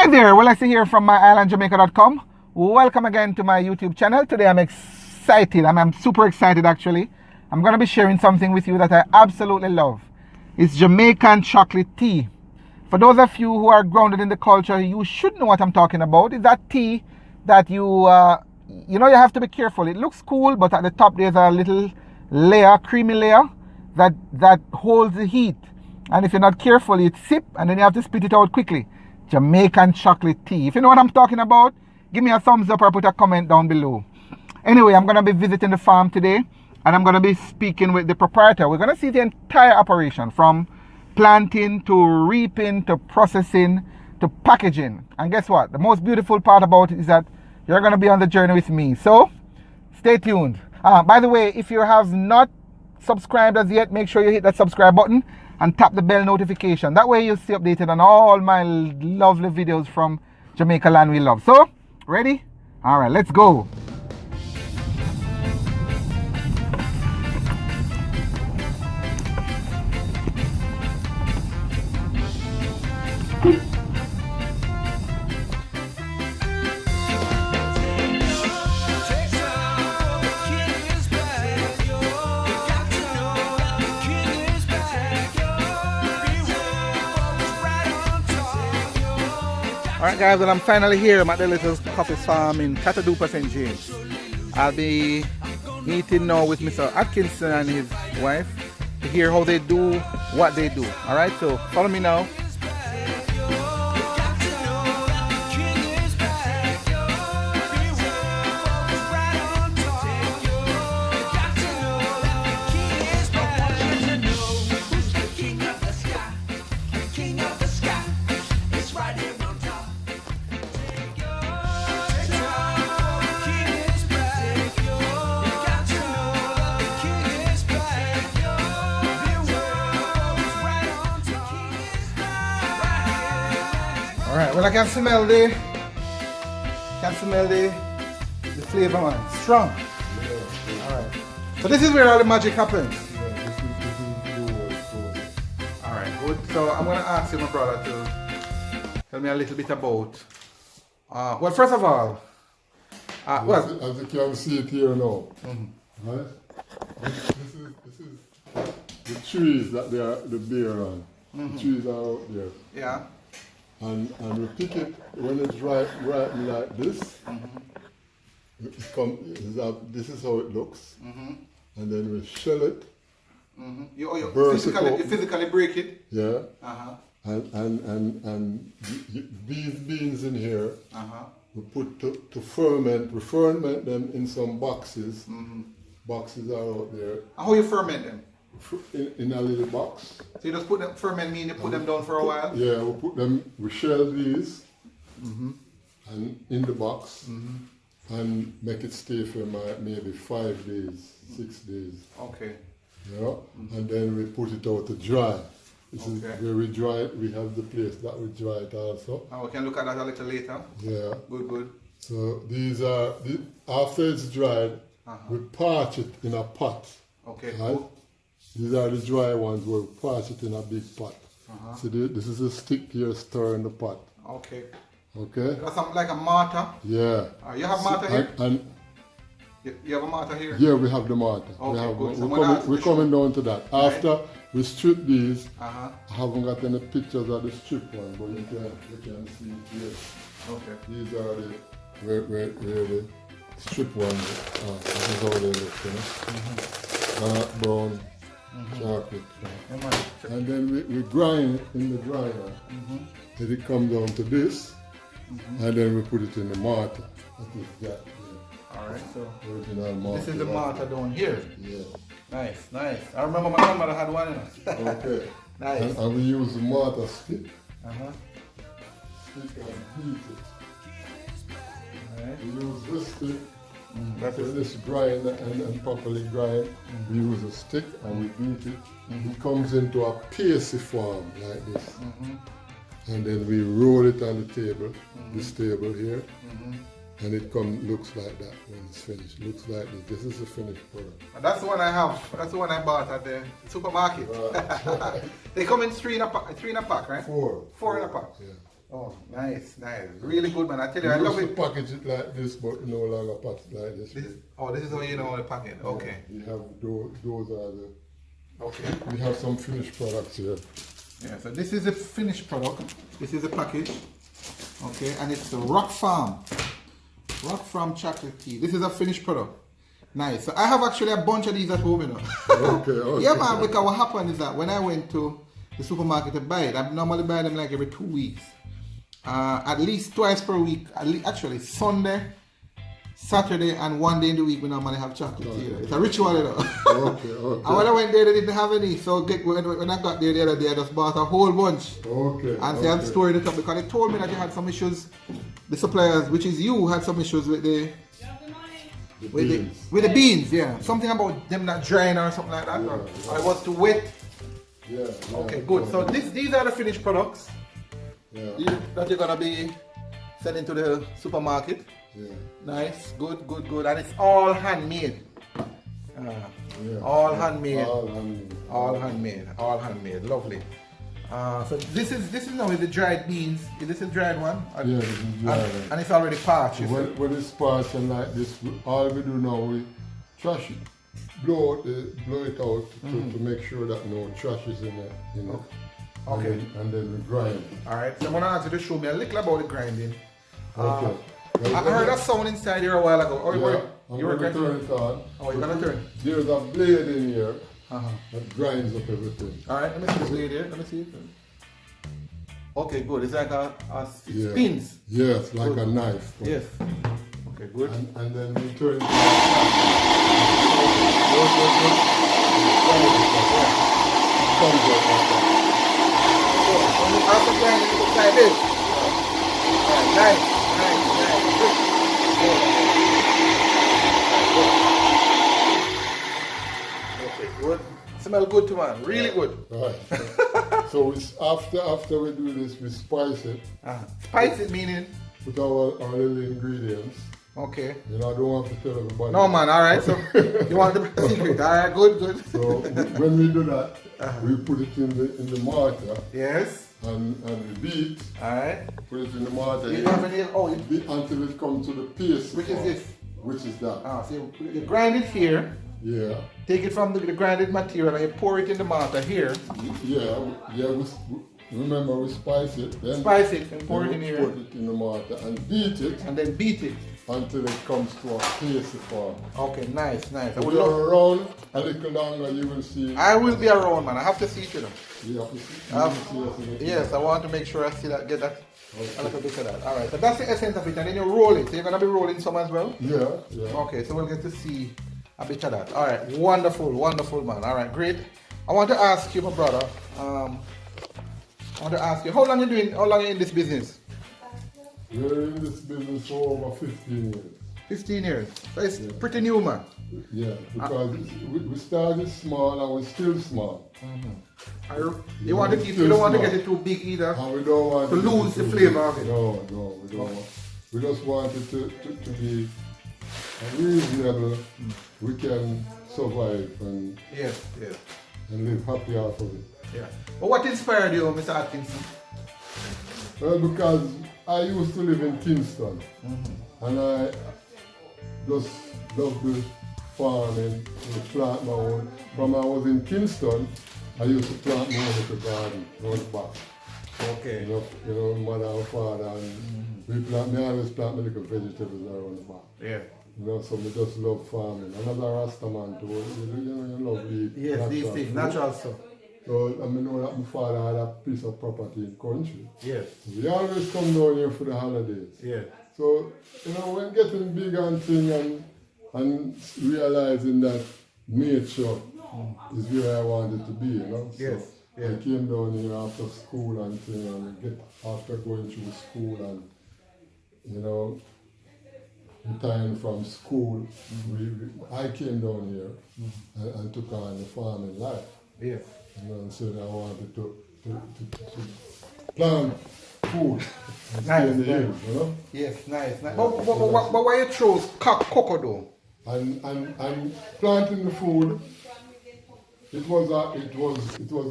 Hi there, Alexi here from My-Island-Jamaica.com. Welcome again to my YouTube channel. Today I'm excited, I'm super excited actually. I'm going to be sharing something with you that I absolutely love. It's Jamaican chocolate tea. For those of you who are grounded in the culture, you should know what I'm talking about. It's that tea that you have to be careful. It looks cool, but at the top there's a little layer, creamy layer, that holds the heat. And if you're not careful, you sip and then you have to spit it out quickly. Jamaican chocolate tea. If you know what I'm talking about, give me a thumbs up or put a comment down below. Anyway, I'm going to be visiting the farm today and I'm going to be speaking with the proprietor. We're going to see the entire operation from planting to reaping to processing to packaging. And guess what? The most beautiful part about it is that you're going to be on the journey with me. So stay tuned. By the way, if you have not subscribed as yet, make sure you hit that subscribe button and tap the bell notification. That way you'll stay updated on all my lovely videos from Jamaica land we love. So, ready? All right, let's go. Alright guys, well I'm finally here. I'm at the little coffee farm in Catadupa, St. James. I'll be meeting now with Mr. Atkinson and his wife to hear how they do what they do. Alright, so follow me now. Alright, well I can smell the flavor, man. Strong. Yeah. Alright. So this is where all the magic happens. Yeah, this is Alright, good. So I'm gonna ask you, my brother, to tell me a little bit about well, first of all, as you can see it here now. Right? This is the trees that they bear on. The trees are out there. yeah. And we pick it when it's ripen like this. This is how it looks. And then we shell it. You Burst physically break it. Yeah. And these beans in here, we put to ferment. We ferment them in some boxes. Boxes are out there. How you ferment them? In a little box. So you just put them, ferment mean you put them down for a while? Yeah, we shell these and in the box and make it stay for maybe 5 days, 6 days. Okay. Yeah, and then we put it out to dry. This is where we dry it. We have the place that we dry it also. And we can look at that a little later. Yeah. Good. So these are, after it's dried, we parch it in a pot. Okay. Right? These are the dry ones where we parch it in a big pot. So this is a stick here stirring the pot. Okay. Okay? That's something like a mortar? Yeah. You have mortar here? And you have a mortar here? yeah, we have the mortar. Okay, good. We're coming down to that. Right. After we strip these, Uh-huh. I haven't got any pictures of the strip one, but you can see it here. Okay. These are where the strip ones are. This is how they look, you know? Dark brown, chocolate. And then we grind it in the dryer. Then it comes down to this, and then we put it in the mortar. That is that. Alright, so Original mortar. this is the mortar down here. Yeah. Nice. I remember my grandmother had one. Okay. Nice. And we use the mortar stick. Stick and heat it. Alright. We use this stick. That When is it's grind and properly grind, we use a stick and we beat it. It comes into a pasty form like this. And then we roll it on the table, this table here. And it looks like that when it's finished. Looks like this. This is the finished product. That's the one I have. That's the one I bought at the supermarket. They come in three in a pack, right? Four. Four in a pack. Yeah. Oh, nice, nice. Really good, man. I tell you, I We love used it. to package it like this, but no longer package like this. This is how you know the packet. Okay. You have those are the. Okay. We have some finished products here. Yeah, so this is a finished product. This is a package. Okay, and it's the Rock Farm chocolate tea. This is a finished product. Nice. So I have actually a bunch of these at home, you know. Okay. Yeah, man, because what happened is that when I went to the supermarket to buy it, I normally buy them like every 2 weeks. At least twice per week. Actually, Sunday, Saturday, and one day in the week we normally have chocolate tea. It's a ritual, you know. Okay. And when I went there, they didn't have any. So when I got there the other day, I just bought a whole bunch. Okay. And say I'm storing it up because they told me that you had some issues. The suppliers, which is you, had some issues with the beans. Yeah. Something about them not drying or something like that. Yeah, Or it was too wet. Yeah. Okay, good. So these are the finished products that you're gonna be selling to the supermarket. Yeah. Nice, good, and it's all handmade. All handmade. All handmade. Lovely. So this is now with the dried beans. Is this a dried one? Yeah, this is dried. And it's already parched. When it's parched and like this, all we do now we trash it, blow it out to make sure that no trash is in it. You know. Okay. And then we grind. All right. So I'm gonna ask you to show me a little about the grinding. Okay. I heard a sound inside here a while ago. Oh, you were going to turn it on. Oh, you're gonna turn. There's a blade in here that grinds up everything. All right. Let me see the blade here. Let me see it. Okay, good. It's like it spins. Yes, like a knife. Yes. Okay, good. And then we turn it on. After grinding, it looks like this. Nice. Okay, good. Smell good too, man. Really good. Right. So it's after we do this, we spice it. Spice it meaning? Put our little ingredients. Okay. You know, I don't want to tell everybody. No, man. All right. So you want the secret? All right. Good. So when we do that, we put it in the mortar. Yes. And we beat. All right. Put it in the mortar. You have any? Oh, you beat until it comes to the paste. Which is this? Which is that? So you grind it here. Yeah. Take it from the grinded material and you pour it in the mortar here. Yeah. Remember we spice it. Then spice it and pour it in here. Put it in the mortar and beat it. And then beat it. Until it comes to a paste form. Okay, nice. If you're around a little longer, you will see. I will be around, man. I have to see it, you know. You have to see it. Yes, I want to make sure I see that, get that, a little bit of that. All right, so that's the essence of it, and then you roll it. So you're gonna be rolling some as well. Yeah. Okay, so we'll get to see a bit of that. All right, wonderful, man. All right, great. I want to ask you, my brother. I want to ask you, how long are you in this business? We're in this business for over 15 years. 15 years. So it's pretty new, man. Yeah, because we started small and we're still small. You don't want to get it too big either. And we don't want to lose the flavor of it. No, we don't want. We just want it to be reasonable. We can survive and live happy off of it. Yeah. But what inspired you, Mr. Atkinson? Well, because I used to live in Kingston, and I just loved the farming, to plant my own. From I was in Kingston, I used to plant my own little garden round back. Okay. You know, mother and father, and me always plant my little vegetables around the back. Yeah. You know, so we just love farming. Another Rasta man too, you love the yes, these things, natural stuff. So I know that my father had a piece of property in country. Yes. So we always come down here for the holidays. Yeah. So, you know, when getting big and thing and realizing that nature is where I wanted to be, you know. Yes. So I came down here after school and thing, and after going through school and, you know, retiring from school, I came down here and took on the farming life. Yes. You know, and so I wanted to plant food and stay in the hills, you know? Yes, nice. But why you chose cocoa though? And planting the food, it was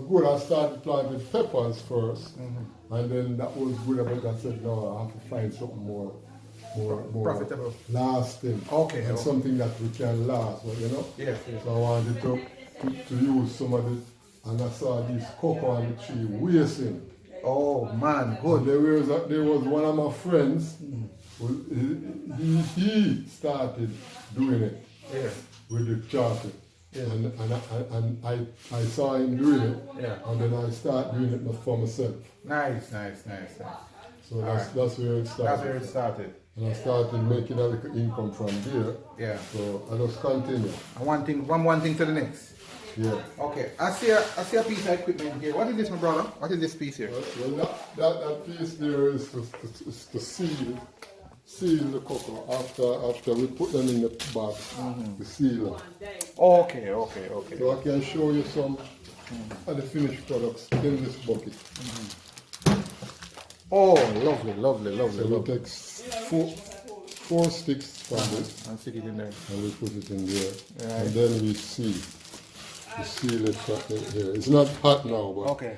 good. I started planting peppers first, and then that was good. But I said, no, I have to find something more Profitable. lasting. Okay. And something that we can last. You know. Yes. So I wanted to use some of it, and I saw this cocoa on the tree wasting. Oh man, good. There was one of my friends. He started doing it with the chocolate. Yeah. And I saw him doing it, and then I started doing it for myself. Nice. So that's where it started. That's where it started. And I started making a little income from there. Yeah. So I just continue. And one thing to the next. Yeah. Okay. I see a piece of equipment here. What is this, my brother? What is this piece here? Well, that piece there is to seal the cocoa after we put them in the bag. We seal them. Okay. So I can show you some of the finished products in this bucket. Oh, lovely. So we take four sticks from this and stick it in there. and we put it in there. Right. And then we seal. We seal it here. It's not hot now, but okay.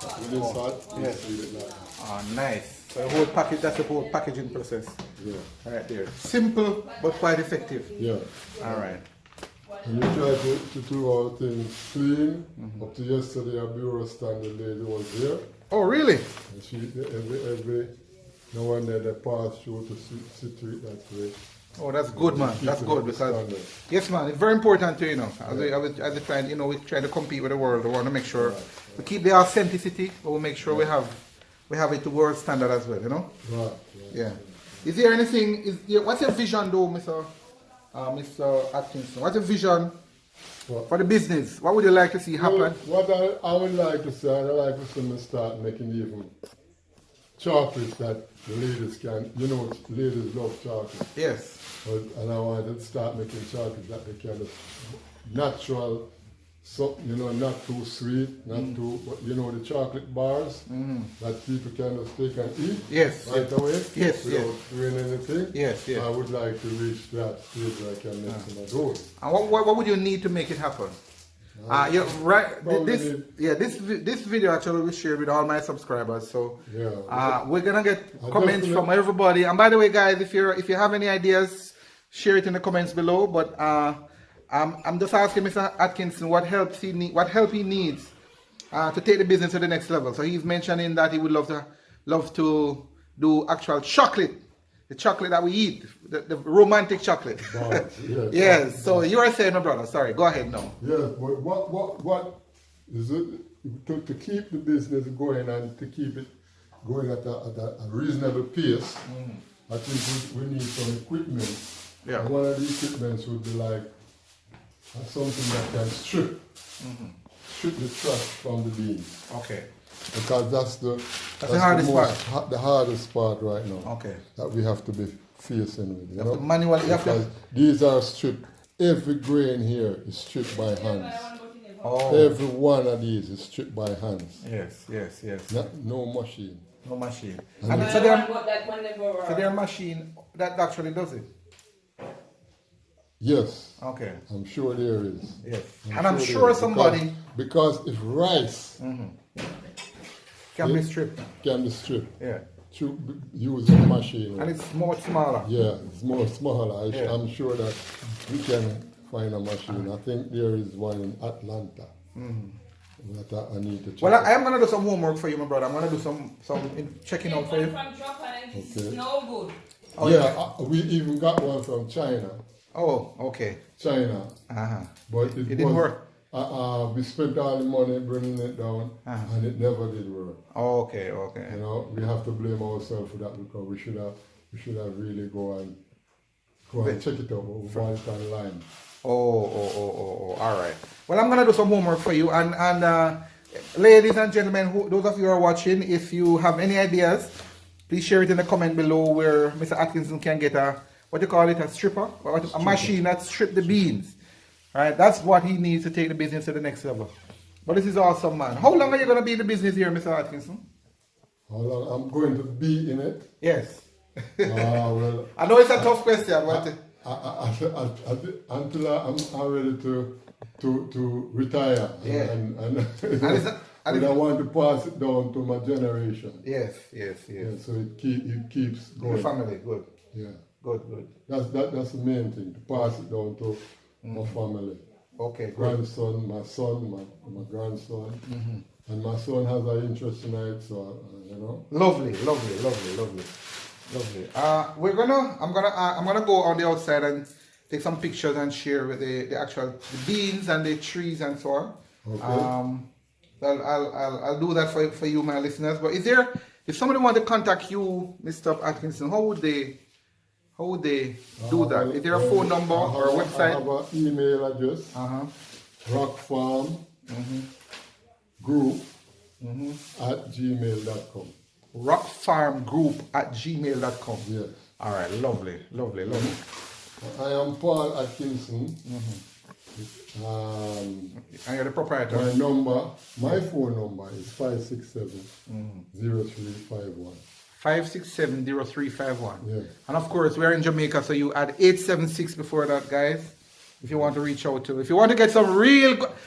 when it's hot, we seal it like that. Oh, nice. So the whole package, that's the whole packaging process. Yeah. Right there. Simple but quite effective. Yeah. All right. And we try to do all things clean. Up to yesterday, our bureau standard lady was here. Oh, really? And she, every now and then, they pass through to sit to it that way. Oh, that's good, man. That's good because yes, man, it's very important to as we try, we try to compete with the world. We want to make sure we keep the authenticity, but we make sure we have it to world standard as well. Right. Yeah. Is there anything? What's your vision, though, Mr. Atkinson? What's your vision for the business? What would you like to see happen? What I would like to say, I'd like to see me start making even chocolates that the ladies can, ladies love chocolate. Yes. And I want to start making chocolates that they can natural, so not too sweet, not too, the chocolate bars that people can just take and eat. Yes. Right away. Yes. Without doing anything. Yes. I would like to reach that stage where I can make some of those. And what would you need to make it happen? You're right. This video actually we shared with all my subscribers. So we're gonna get comments from everybody. And by the way, guys, if you have any ideas, share it in the comments below. But I'm just asking Mr. Atkinson what help he needs to take the business to the next level. So he's mentioning that he would love to do actual chocolate. The chocolate that we eat, the romantic chocolate. Yes. So you are saying, my brother. Sorry. Go ahead now. Yes. But what is it to keep the business going and to keep it going at a reasonable pace? I think we need some equipment. Yeah. And one of the equipments would be like something that can strip the trash from the beans. Okay. Because that's the hardest part. The hardest part right now. Okay. That we have to be facing with. You know? Manually, these are stripped. Every grain here is stripped by hands. Oh. Every one of these is stripped by hands. Yes. No machine. No machine. And so their machine that actually does it. Yes. Okay. I'm sure there is. Yes. I'm sure somebody because if rice can be stripped. Can be stripped. Yeah. Using a machine. And it's more smaller. Yeah, it's more smaller. I'm sure that we can find a machine. I think there is one in Atlanta. That I need to check. Well, I am gonna do some homework for you, my brother. I'm gonna do some checking out for you. Okay. No good. Oh, yeah, we even got one from China. Oh, okay. China. But it didn't work. We spent all the money bringing it down, and it never did work. Oh, okay. We have to blame ourselves for that because we should have really go and check it out. We bought it online. Oh, all right. Well, I'm gonna do some homework for you, and ladies and gentlemen, those of you who are watching, if you have any ideas, please share it in the comment below where Mr. Atkinson can get a stripper or a machine that strips the beans. All right, that's what he needs to take the business to the next level. But this is awesome, man. How long are you gonna be in the business here, Mr. Atkinson? How long I'm going to be in it? Yes. Well, I know it's a tough question, but until I'm ready to to retire. Yeah. And And I want to pass it down to my generation. Yes. Yeah, so it keeps going. The family, good. Yeah. Good. That's the main thing, to pass it down to my family. Okay, good. Grandson, my grandson. And my son has an interest in it, so you know. Lovely. I'm gonna go on the outside and take some pictures and share with the actual beans and the trees and so on. Okay. I'll do that for you, my listeners. But if somebody want to contact you, Mr. Atkinson, how would they do that? Is there a phone number or a website? I have an email address. Rockfarm Group at gmail.com. Rockfarmgroup@gmail.com. Yes. All right, lovely. I am Paul Atkinson. And you're the proprietor. My phone number is 567-0351. 567-0351. Yeah. And of course, we're in Jamaica, so you add 876 before that, guys. If you want to reach out to, if you want to get some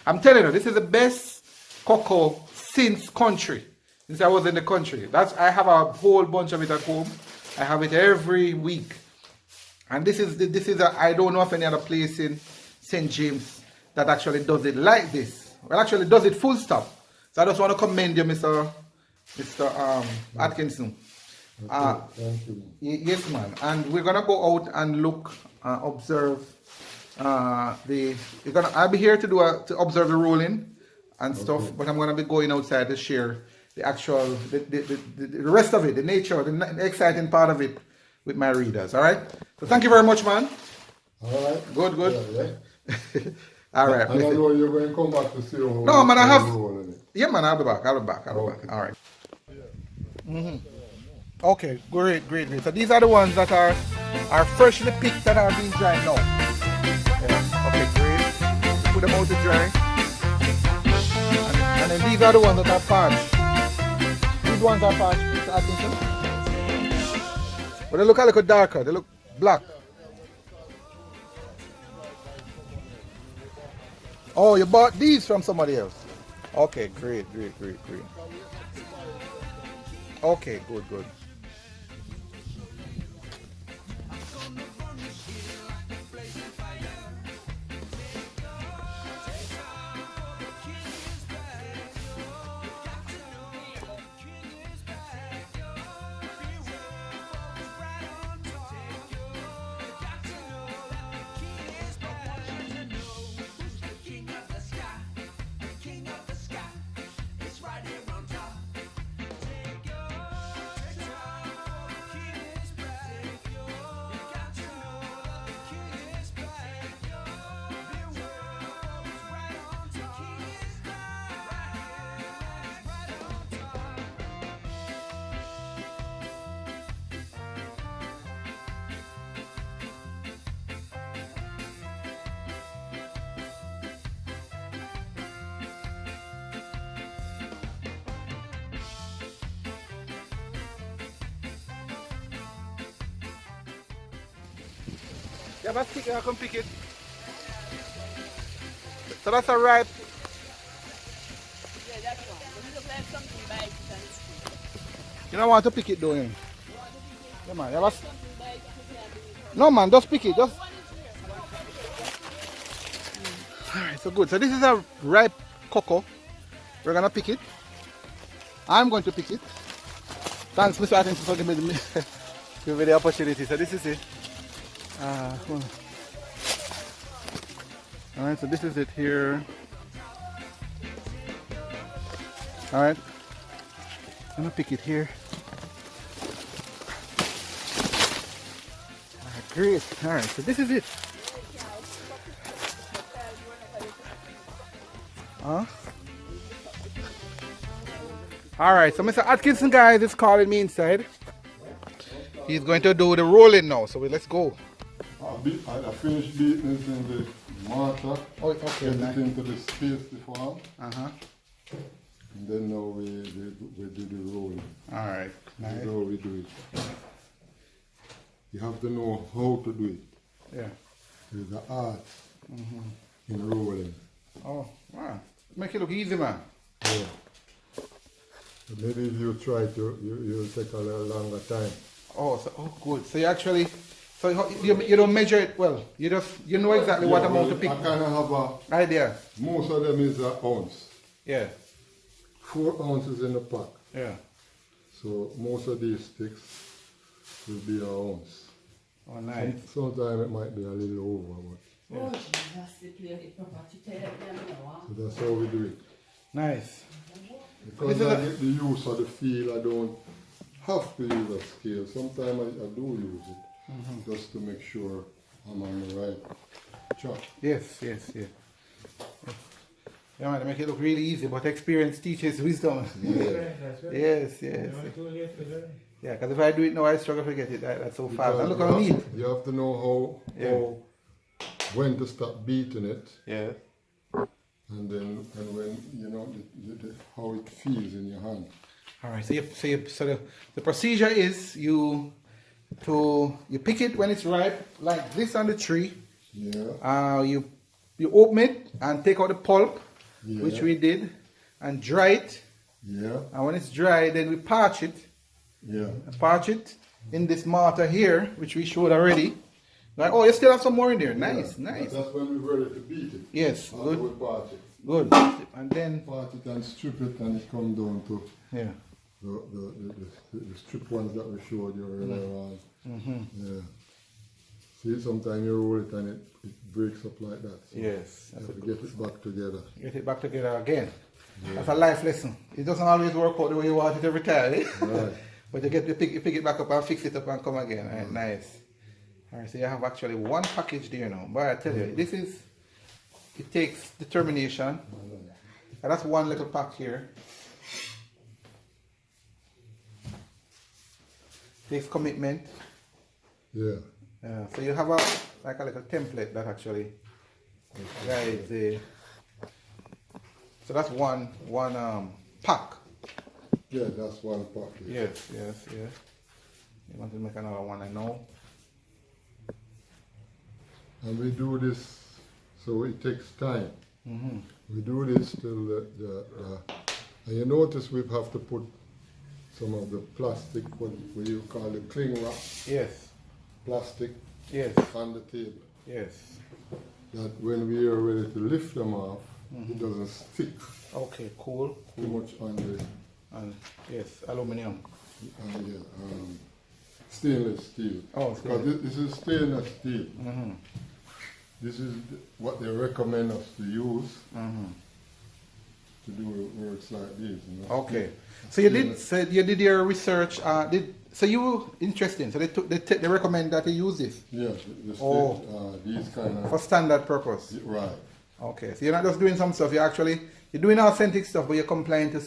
I'm telling you, this is the best cocoa since I was in the country. I have a whole bunch of it at home. I have it every week. And I don't know of any other place in St. James that actually does it like this. Well, actually does it full stop. So I just want to commend you, Mr. Atkinson. Thank you. Yes, man. And we're gonna go out and look, observe. I'll be here to observe the rolling and stuff. But I'm gonna be going outside to share the actual, the rest of it, the nature, the exciting part of it with my readers. All right. So thank you very much, man. All right. Good. Yeah. All right. I don't know you're going to come back to see how. No, man. I have. Rolling. Yeah, man. I'll be back. All right. Okay, great. So these are the ones that are freshly picked and are being dried now. Yeah. Okay, great. Put them out to dry. And then these are the ones that are parched. These ones are parched, Mr. Atkinson. But they look a little darker. They look black. Oh, you bought these from somebody else. Okay, great. Okay, good. Yeah, but stick it, I can pick it. So that's a ripe. Yeah, that's one. But it looks like something by it and it's sweet. You don't want to pick it though, yeah? Yeah, man. Something by it, you can't do it. No, man, just pick it. Just. One is here. Alright, so good. So this is a ripe cocoa. We're gonna pick it. I'm going to pick it. Thanks, Mr. Atkinson, for giving me the opportunity. So this is it. Alright, so this is it here. Alright. I'm gonna pick it here. Alright, great. Alright, so this is it. Alright, so Mr. Atkinson, guys, is calling me inside. He's going to do the rolling now, so let's go. I finished beating it in the mortar. Oh, okay. Get Nice. it into the space form. Uh-huh. And then now we do the rolling. Alright. That's Nice. how we do it. You have to know how to do it. Yeah. There's an art in rolling. Oh, wow. Make it look easy, man. Yeah. But maybe if you try to, you'll take a little longer time. Oh, good. So you actually, so you don't measure it well. You know exactly what amount to pick. I kind of have a Idea. most of them is an ounce. Yeah. 4 ounces in the pack. Yeah. So most of these sticks will be an ounce. Oh, nice. Sometimes it might be a little over, but Oh, Jesus, it really proper to tell them now. so that's how we do it. Nice. Because I get the use of the feel, I don't have to use a scale. Sometimes I do use it, just to make sure I'm on the right track. Yes. Yeah, man, they make it look really easy, but experience teaches wisdom. That's right. Yes. Yeah, because if I do it now, I struggle to get it that's so fast. And look how neat. You have to know when to stop beating it, Yeah. and when you know how it feels in your hand. All right. So the procedure is you pick it when it's ripe, like this on the tree. Yeah. You open it and take out the pulp, Yeah. which we did, and dry it. Yeah. And when it's dry, then we parch it. Yeah. Parch it in this mortar here, which we showed already. Like, oh, you still have some more in there. Nice. That's when we're ready to beat it. Yes, After good. we part it. Good. And then, Part it and strip it, and it come down to yeah. the strip ones that we showed you earlier on. Yeah. See, sometimes you roll it and it breaks up like that. So Yes. you have to get it back together. Get it back together again. That's a life lesson. It doesn't always work out the way you want it every time. Eh? Right. But you pick it back up and fix it up and come again. Right, nice. Alright, so you have actually one package there now. But I tell you, it takes determination. And that's one little pack here. Takes commitment. Yeah. So you have a little template that actually guides the. So that's one pack. Yeah, that's one package. Yes. You want to make another one, I know. And we do this, so it takes time. We do this till and you notice we have to put some of the plastic, what you call the cling wrap, Yes. plastic Yes. on the table. Yes. That when we are ready to lift them off, it doesn't stick Okay, cool. too much on the And yes, aluminium. stainless steel. Oh, Because this is stainless steel. This is what they recommend us to use to do works like this. You know? Okay. So you did your research. So you interesting. So they recommend that you use this Yeah, these kind for of standard purpose. right Okay. So you're not just doing some stuff. You're doing authentic stuff, but you're complying to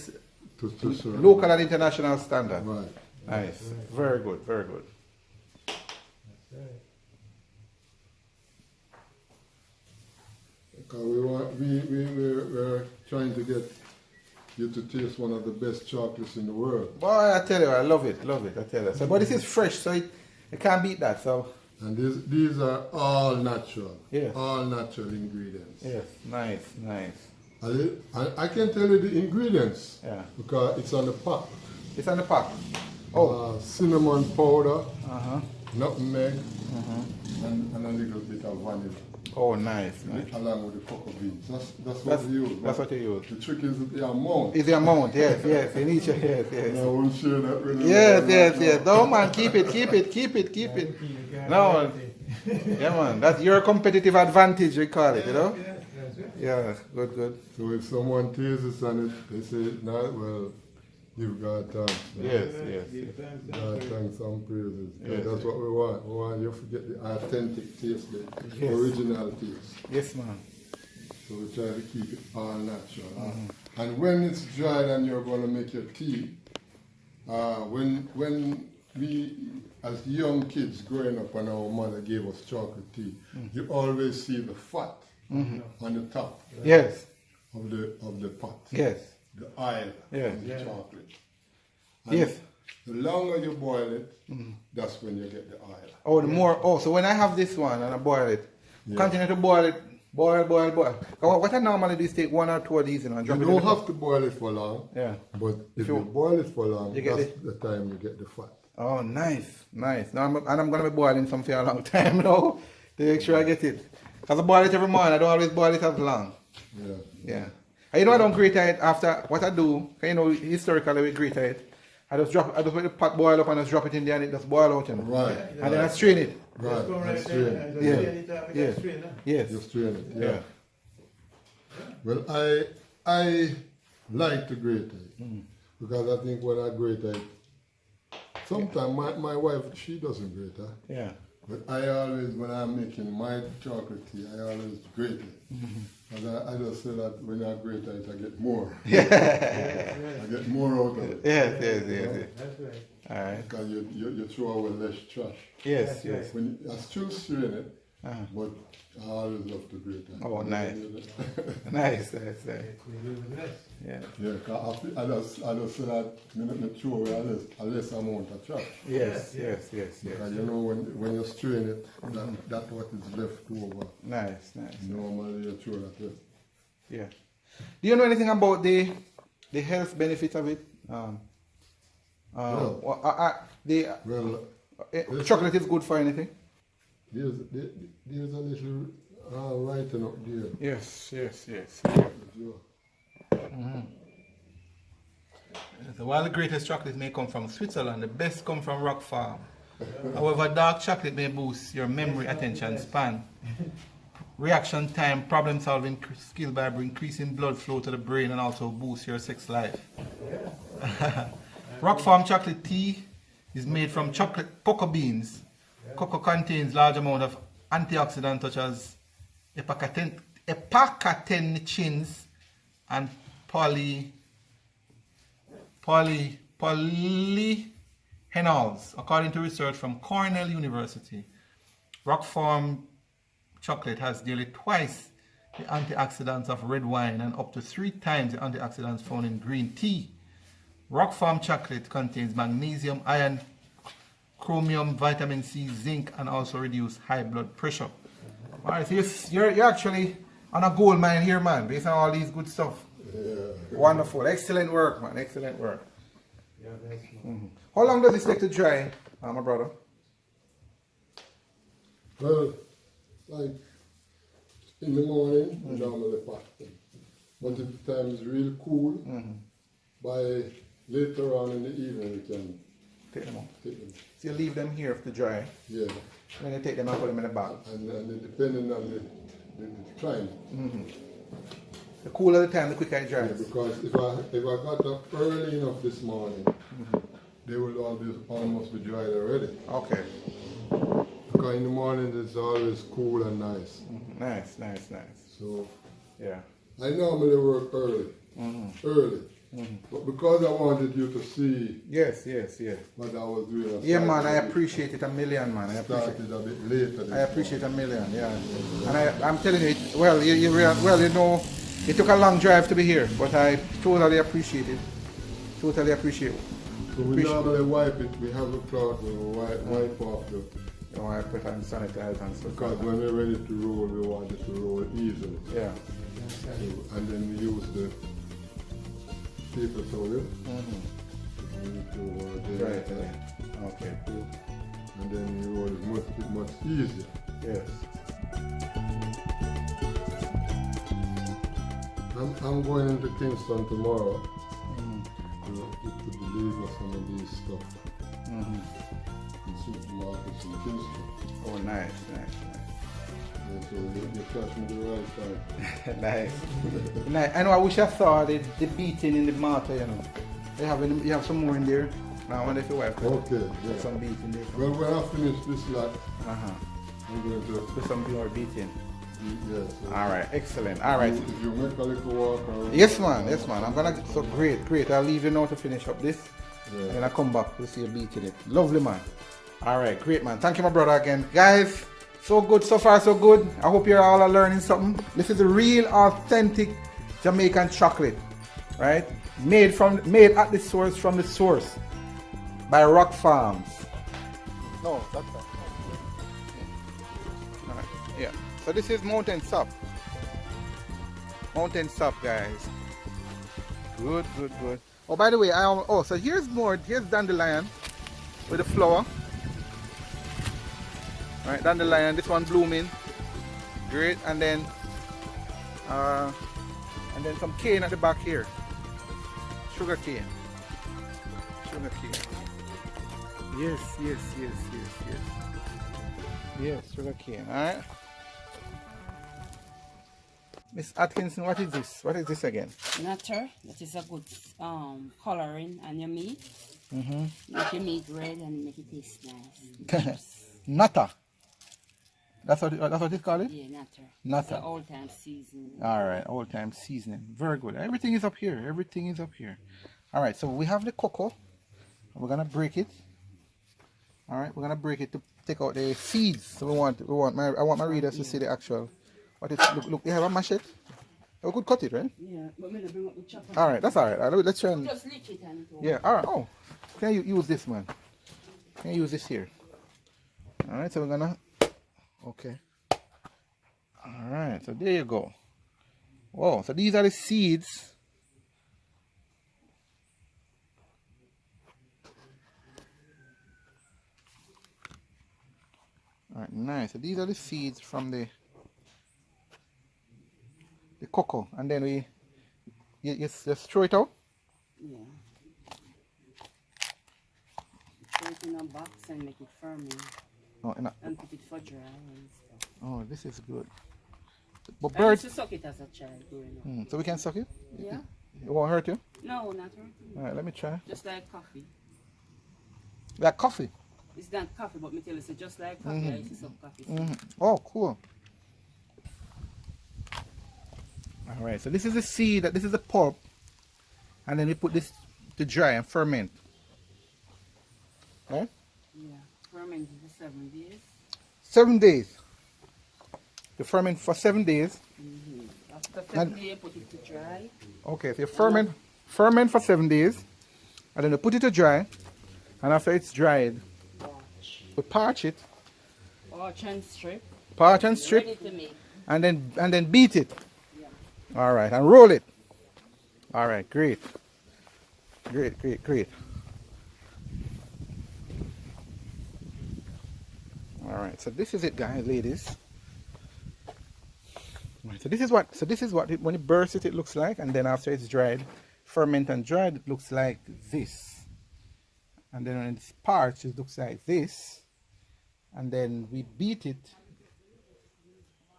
to serve. local and international standard. Right. Nice. Very good. Very good. Because we're trying to get you to taste one of the best chocolates in the world. Boy, I tell you, I love it. I tell you. So, but this is fresh, so you can't beat that. So. And these are all natural. Yes. All natural ingredients. Yes. Nice. I can tell you the ingredients. Yeah. Because it's on the pack. It's on the pack. Oh. Cinnamon powder, Uh-huh. nutmeg, and a little bit of vanilla. Oh, nice. Along with the cocoa beans. That's what we use. That's what you use. The trick is the amount. It's the amount, yes. You need to, yes. And I won't share that with you. Yes. No, man, keep it. No, yeah, man, that's your competitive advantage, we call it, you know? Yeah, good. So if someone tastes and they say, nah, well, you've got thanks. Yes. God thanks and praises. Yes. That's what we want. We want you to get the authentic taste, the Yes. original taste. Yes, man. So we try to keep it all natural. And when it's dried and you're going to make your tea, when we, as young kids growing up and our mother gave us chocolate tea, you always see the fat on the top Yes. of the pot. Yes. The oil Yes. of the chocolate. And Yes. the longer you boil it, that's when you get the oil. Oh, so when I have this one and I boil it, Yeah. continue to boil it Boil, boil, boil. What I normally do is take 1 or 2 of these, and You drop it in don't the have to boil it for long. Yeah. But if you boil it for long, You get that's the time you get the fat. Oh, nice, nice. Now I'm going to be boiling some for a long time now to make sure I get it. Because I boil it every morning, I don't always boil it as long. Yeah. Yeah. And you know I don't grate it after what I do, you know, historically we grate it. I just let the pot boil up and just drop it in there and it just boil out, you know. Right. And then I strain it. Right. And strain it. Yeah. Yes. You strain it. Yeah. Well, I like to grate it because I think when I grate it, sometimes my wife, she doesn't grate it. Yeah. But I always, when I'm making my chocolate tea, I always grate it. And I just say that when I grate it, I get more. Yeah. I get more out of it. Yes. That's right. All right. Because you throw away less trash. Yes, yes. When I still strain it, but I always love to grate it. Oh, nice. Nice. Yeah. Yeah, cause I just say that I throw away a less amount of trash. Yes. Because you know when you strain it, that's what is left over. Nice. Normally you throw that away. Yeah. Do you know anything about the health benefits of it? Chocolate is good for anything? There's a little writing up there. Yes. Yeah. So while the greatest chocolate may come from Switzerland, the best come from Rock Farm. However, dark chocolate may boost your memory, attention span, reaction time, problem solving skill by increasing blood flow to the brain, and also boost your sex life. Rock Farm chocolate tea is made from cocoa beans. Cocoa contains large amount of antioxidants such as epacatechins and polyphenols, according to research from Cornell University. Rock Farm chocolate has nearly twice the antioxidants of red wine and up to 3 times the antioxidants found in green tea. Rock Farm chocolate contains magnesium, iron, chromium, vitamin C, zinc, and also reduce high blood pressure. All right, so you're actually on a gold mine here, man, based on all these good stuff. Yeah. Wonderful. Excellent work, man. Excellent work. How long does this take to dry, my brother? Well, like in the morning, we normally pack them. But if the time is real cool, by later on in the evening, we can Take them out. take them. So you leave them here to dry, Yeah. then you take them and put them in a bag. And depending on the climate. The cooler the time, the quicker it Yeah, dries. because if I got up early enough this morning, they will almost be dried already. Okay. Because in the morning it's always cool and nice. Nice. So Yeah. I normally work early. But because I wanted you to see Yes. what I was doing, Yeah, man, I appreciate it a million, man. I started a bit later. I appreciate a million, yeah. And I'm telling you, you know, it took a long drive to be here, but I totally appreciate it. Totally appreciate it. So we normally wipe it. We have a cloth we wipe off the. You know, I put on sanitize and stuff. Because when we're ready to roll, we want it to roll easily. Yeah. So, and then we use the paper towel. Right. Okay, cool. And then we roll it much easier. Yes. I'm going into Kingston tomorrow to deliver some of these stuff in supermarkets in Kingston. Oh, nice. Yeah, so you catch me the right time. Nice. I know, I wish I saw the beating in the mortar, you know. You have some more in there. Now I wonder if your wife could Okay, put yeah. some beat in there. Well, when I finish this lot, I'm going to Put some more beat in. yes. All right, excellent. All right. If you make a little walk around. Yes, man. I'm gonna. So great. I'll leave you now to finish up this. Yeah. Then I come back to see a beat in it. Lovely, man. All right, great, man. Thank you, my brother, again, guys. So good, so far, so good. I hope you're all learning something. This is the real, authentic Jamaican chocolate, right? Made at the source, from the source, by Rock Farms. No, that's not. All right. Yeah. So this is Mountain Sap. Mountain sap, guys. Good, good, good. Oh, by the way, so here's dandelion with the flower. Right, dandelion, this one blooming. Great, and then some cane at the back here. Sugar cane. Sugar cane. Yes, yes, yes, yes, yes. Yes, sugar cane. Alright. Miss Atkinson, what is this? What is this again? Nutter. That is a good coloring on your meat. Make your meat red and make it taste nice. Nutter. That's what it's called? Yeah, nutter. Nutter. It's an old time seasoning. Alright, old time seasoning. Very good. Everything is up here. Everything is up here. Alright, so we have the cocoa. We're gonna break it. Alright, we're gonna break it to take out the seeds. So I want my readers to see the actual what it's look, you have a machete? We could cut it, right? Yeah, but I'm gonna bring up the chopper. Alright, that's alright. Let's try and Just lick it and it yeah, alright. Oh, can you use this, man? Can you use this here? Alright, so we're gonna okay. Alright, so there you go. Whoa, so these are the seeds. Alright, nice. So these are the seeds from the cocoa, and then you just throw it out. Yeah. Throw it in a box and make it firm and put it for dry and stuff. Oh, this is good. But I used birds, to suck it as a child growing up. so we can suck it? Yeah. It won't hurt you? No, not hurting. Alright, let me try. Just like coffee. Like coffee? It's not coffee, but me tell you, so just like coffee, I used to suck coffee. Oh, cool. Alright, so this is the seed, this is the pulp, and then we put this to dry and ferment. Right? Yeah. Ferment for 7 days. 7 days. To ferment for 7 days. After 7 days, you put it to dry. Okay, so you ferment for 7 days, and then you put it to dry, and after it's dried, we parch it. Parch and strip. Parch and strip, Ready to make. and then beat it. Yeah. All right, and roll it. All right, great. Great, great, great. All right, so this is it, guys, ladies. All right, so this is what when it bursts it looks like, and then after it's dried, ferment and dried, it looks like this. And then when it's parched, it looks like this. And then we beat it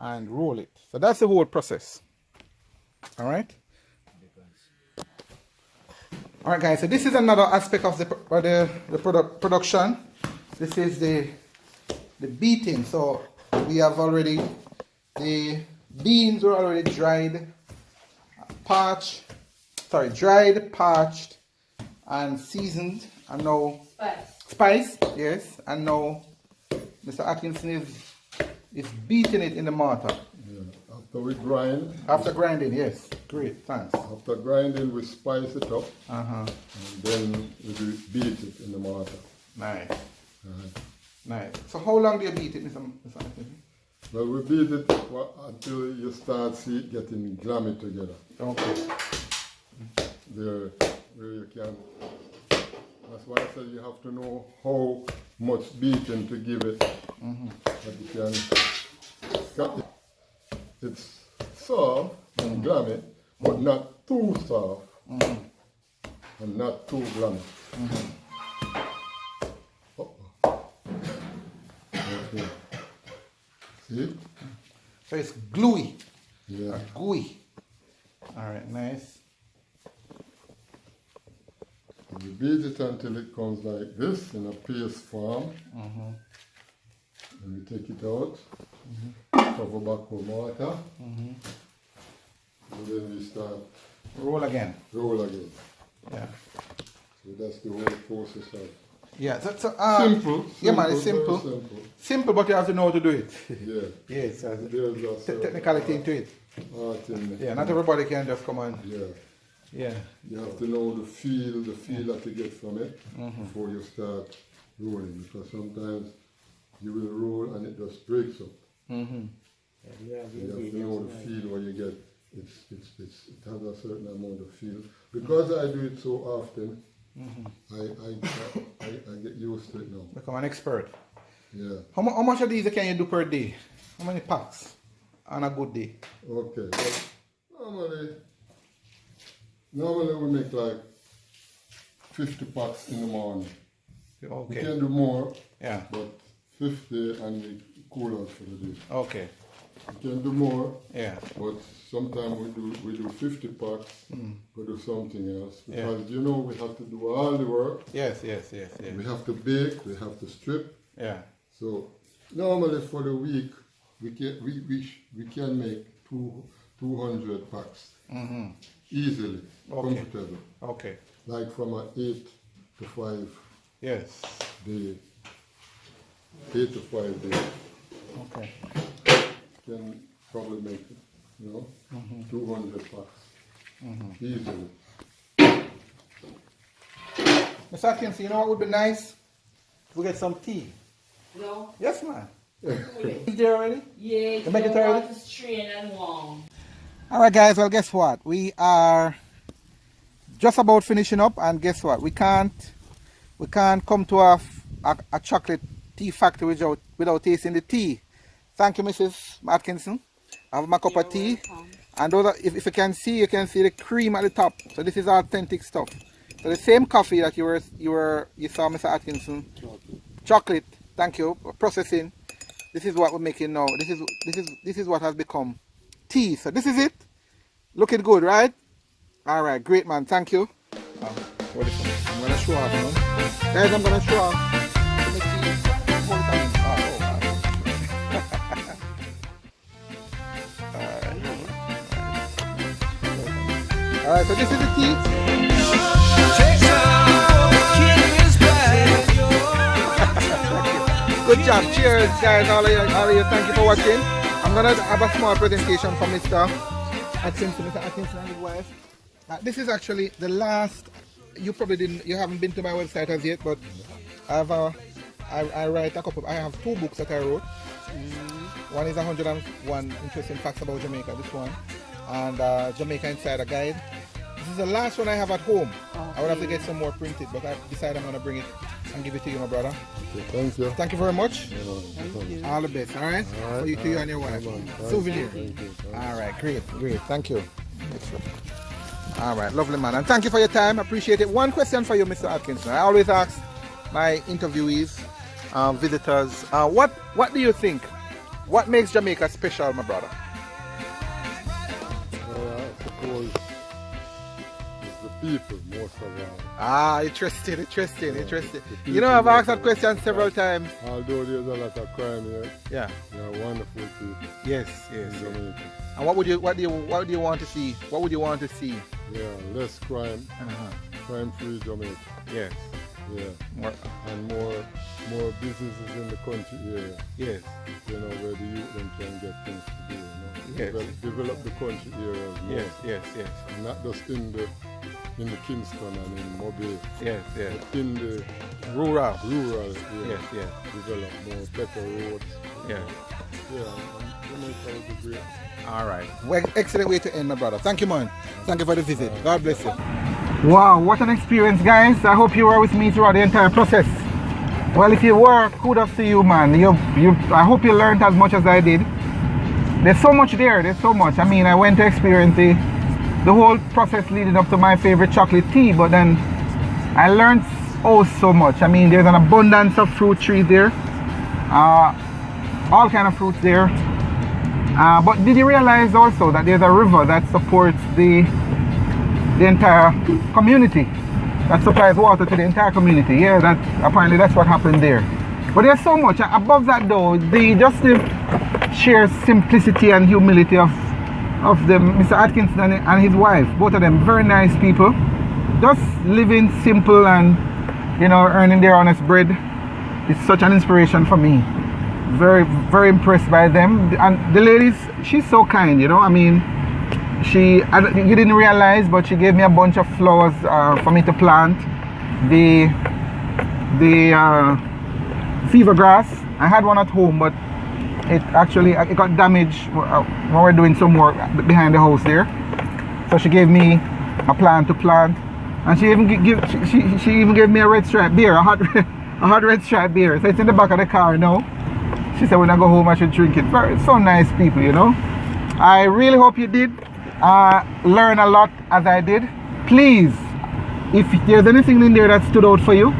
and roll it. So that's the whole process. All right. All right, guys. So this is another aspect of the production. This is the beating. So we have already the beans were already dried, dried, parched, and seasoned, and now spiced. Yes, and now Mr. Atkinson is beating it in the mortar. Yeah. After we grind. After grinding, yes. Great, thanks. After grinding, we spice it up. And then we beat it in the mortar. Nice. Nice. So how long do you beat it, Mr. Atkinson? Well, we beat it until you start see it getting glammy together. Okay. There, where you can. That's why I said you have to know how much beating to give it. That you can cut it. It's soft and glammy, but not too soft and not too glammy. Okay. See? So it's gluey. Yeah. Or gooey. Alright, nice. You beat it until it comes like this in a paste form. And we take it out, cover back with water, and then we start Roll again. roll again. Yeah. So that's the whole process of Yeah, simple. Yeah, man, it's very simple. simple. Simple, but you have to know how to do it. Yeah. Yes, There's a technicality into it. art in Yeah, not everybody can just come on. Yeah. Yeah. You have to know the feel that you get from it before you start rolling, because sometimes you will roll and it just breaks up. You have to know the feel when you get it has a certain amount of feel. Because I do it so often, I get used to it now. Become an expert. Yeah. How much of these can you do per day? How many packs on a good day? Okay. Well, normally we make like 50 packs in the morning. Okay. We can do more, Yeah. but 50 and we cool out for the day. Okay. We can do more, Yeah. but sometimes we do 50 packs, we do something else. Yeah. Because you know we have to do all the work. Yes. We have to bake, we have to strip. Yeah. So normally for the week we can make 200 packs easily, comfortable. Okay. Like from a 8 to 5 Yes. day, 8 to 5 days. Okay. Can probably make it, 200 packs easily. Mr. Atkins, you know what would be nice? We get some tea. No? Yes, man. Cool. Is there already? Yeah, You make it already? water strain and warm. Alright guys, well guess what? We are just about finishing up, and guess what? We can't come to a chocolate tea factory without tasting the tea. Thank you, Mrs. Atkinson. I have my cup of tea. Welcome. And those are, if you can see the cream at the top. So this is authentic stuff. So the same coffee that you saw Mr. Atkinson. Chocolate. Thank you. Processing. This is what we're making now. This is what has become tea. So this is it. Looking good, right? All right, great man. Thank you. I'm gonna show off now. Guys, I'm gonna show off. All right, so this is the tea. Good job. Cheers, guys. All of you. Thank you for watching. I'm gonna have a small presentation from Mr. Atkinson and his wife. This is actually the last. You haven't been to my website as yet, but I write a couple. I have 2 books that I wrote. One is 101 interesting facts about Jamaica. This one, and Jamaica Insider Guide. This is the last one I have at home. I would have to get some more printed, but I decided I'm gonna bring it and give it to you, my brother. Okay, thank you. Thank you very much. Thank you. All the best, all right? For you, to you and your wife. Souvenir. All right, great. Thank you. All right, lovely man. And thank you for your time. Appreciate it. One question for you, Mr. Atkinson. I always ask my interviewees, visitors, what do you think? What makes Jamaica special, my brother? I suppose it's the people most of all. Interesting. You know, I've asked that question several times. Although there's a lot of crime here, Yeah. they are wonderful people. Yes. in Jamaica. And what do you want to see? What would you want to see? Yeah, less crime, crime-free Jamaica. Yes. Yeah, and more businesses in the country area. Yes. You know, where the youth them can get things to do. Yes. Develop the country areas more. Yes. And not just in the Kingston and in Mobile. Yes. But in the Rural. rural area. Yes. Develop more better roads. Yes. Yeah, and Jamaica would be great. All right. Well, excellent way to end, my brother. Thank you, man. Thank you for the visit. God bless you. Wow, what an experience, guys. I hope you were with me throughout the entire process. Well, if you were, kudos to you, man. I hope you learned as much as I did. There's so much there. There's so much. I mean, I went to experience the whole process leading up to my favorite chocolate tea, but then I learned so much. I mean, there's an abundance of fruit trees there. All kind of fruits there. But did you realize also that there's a river that supports the entire community, that supplies water to the entire community? Yeah, apparently that's what happened there. But there's so much above that, though. Just the sheer simplicity and humility of Mr. Atkinson and his wife, both of them very nice people, just living simple and earning their honest bread. It's such an inspiration for me. Very, very impressed by them. And the ladies, she's so kind, I mean, you didn't realize, but she gave me a bunch of flowers for me to plant. The fever grass, I had one at home, but it actually it got damaged when we were doing some work behind the house there. So she gave me a plant to plant, and she even she even gave me a red stripe beer, a hot red stripe beer. So it's in the back of the car now. She said when I go home I should drink it. It's so nice, people, you know. I really hope you did learn a lot as I did. Please, if there's anything in there that stood out for you,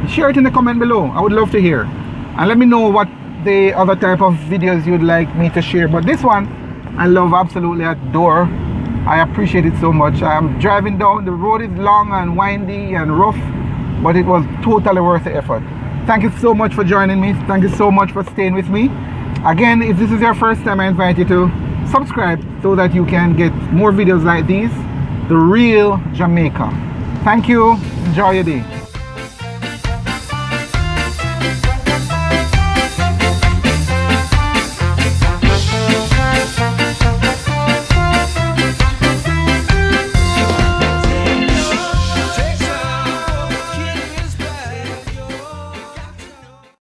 share it in the comment below. I would love to hear. And let me know what the other type of videos you'd like me to share. But this one, I love, absolutely adore. I appreciate it so much. I'm driving down, the road is long and windy and rough, but it was totally worth the effort. Thank you so much for joining me. Thank you so much for staying with me. Again, if this is your first time, I invite you to subscribe so that you can get more videos like these. The real Jamaica. Thank you. Enjoy your day.